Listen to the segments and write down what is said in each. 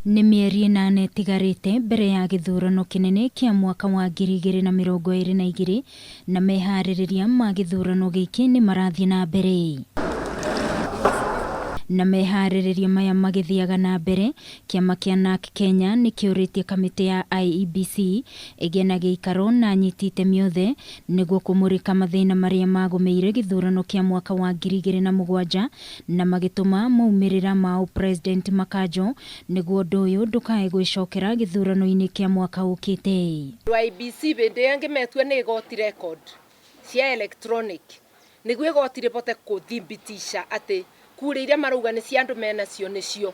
Nĩ mĩeri 8 ĩtigarĩte mbere ya githurano kinene kia mwaka wa 2022 na meharĩrĩria ma githurano giki nĩ marathiĩ na mbere. Na meharĩrĩria maya magĩthiaga na mbere, Kiama kia NARC Kenya nikiuritie kamiti ya IEBC igie na giikaro na anyiti itemi othe niguo kumurika mathĩna marĩa magomeire githurano kia mwaka wa 2007 na magĩtũma moumirira ma president makanjwo niguo ũndũ ũyũ ndũkae gwĩcokera githurano-inĩ kia mwaka ukite. IEBC bende yange metwe nĩ igoti record cia electronic niguo igoti ribote kũthibitisha atĩ kuurio iria marauga nĩ cia andũ menacio nĩcio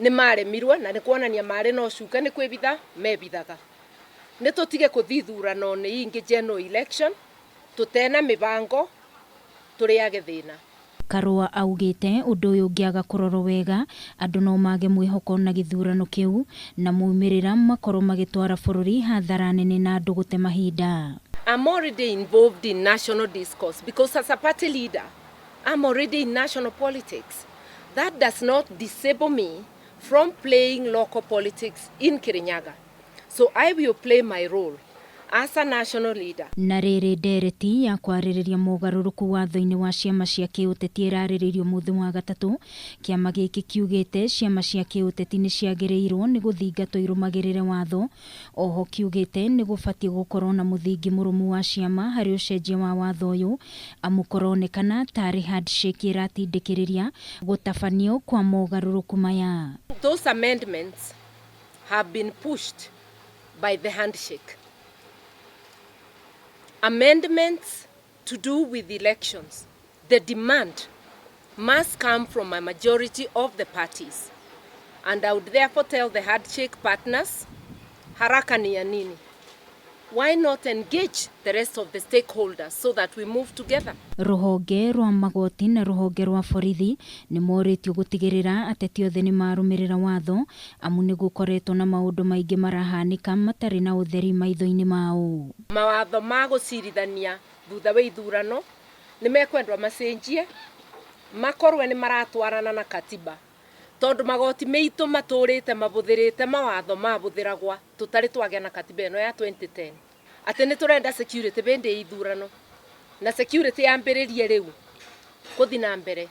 nĩ maremirwo na nĩ kuonania marĩ no cuka nĩ kwĩbitha mebithaga. Nĩ tũtige kũthi ithurano-inĩ ingĩ general election tutena mibango tũrĩage thĩna. Karua augite ũndũ ũyũ ũngĩaga kũrorwo wega andũ no mage mwĩhoko na githurano kĩu na moumirira makorwo magĩtwara bũrũri hathara nene na andũ gũte mahinda. I'm already involved in national discourse because as a party leader I'm already in national politics. That does not disable me from playing local politics in Kirinyaga. So I will play my role as a national leader. Na rĩrĩ ndereti ya kwarĩrĩria mogarũrũku watho-inĩ wa ciama cia kĩũteti ĩrarĩrĩrio mũthĩ wa gatatũ, kiama gĩkĩ kiugĩte ciama cia kĩũteti nĩ ciagĩrĩirwo nĩ gũthingatwo irũmagĩrĩre watho. Oho kiugĩte nĩ gũbatiĩ gũkorwo na mũthingi mũrũmu wa ciama harĩ ũcenjia wa watho ũyũ, amu kũronekana tarĩ handshake ĩratindĩkĩrĩria gũtabanio kwa mogarũrũku maya. Those amendments have been pushed by the handshake. Amendments to do with elections, the demand must come from a majority of the parties. And I would therefore tell the handshake partners, haraka ni ya nini? Why not engage the rest of the stakeholders so that we move together? Rũhonge rwa magoti na rũhonge rwa borithi nĩ morĩtio gũtigĩrĩra ateti othe nĩ marũmĩrĩra watho, amu nĩ gũkoretwo na maũndũ maingĩ marahanĩka matarĩ na ũtheri maitho-inĩ mao. Mawatho ma gũcirithania thutha wa ithurano nĩ mekwendwa macenjie makorwo nĩ maratwarana na katiba, tondũ magoti meitũ matũrĩte mabũthĩrĩte mawatho mabũthĩragwa tũtarĩ twagĩa na katiba ĩno ya 2010. Atĩ nĩ tũrenda security bende ithurano na security yambĩrĩrie rĩu gũthi na mbere,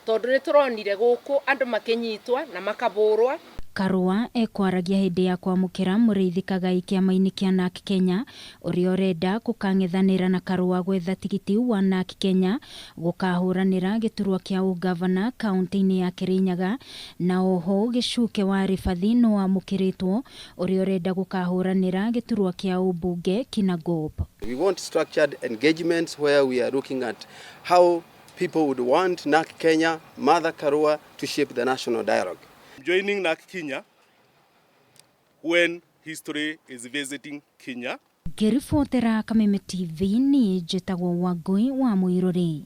tondũ nĩ tũronire gũkũ andũ makĩnyitwa na makabũrwa. Karua ekwaragia hĩndĩ ya kwamũkĩra mũrĩithi Kagai kiama-inĩ kia NARC Kenya ũrĩa ũrenda gũkang'ethanĩra na Karua gwetha tigiti wa NARC Kenya gũkahũranĩra gĩturwa kia ũgavana kaunti-inĩ ya Kirinyaga, na oho gĩcuke wa Rĩbathi no wamũkĩrĩtwo ũrĩa ũrenda gũkahũranĩra gĩturwa kia ũmbunge Kinangop. We want structured engagements where we are looking at how people would want NARC Kenya, Martha Karua to shape the national dialogue. Joining NARC Kenya when history is visiting Kenya. Ngĩribotera Kameme TV nĩ njĩtagwo Wangui wa Mũirũrĩ.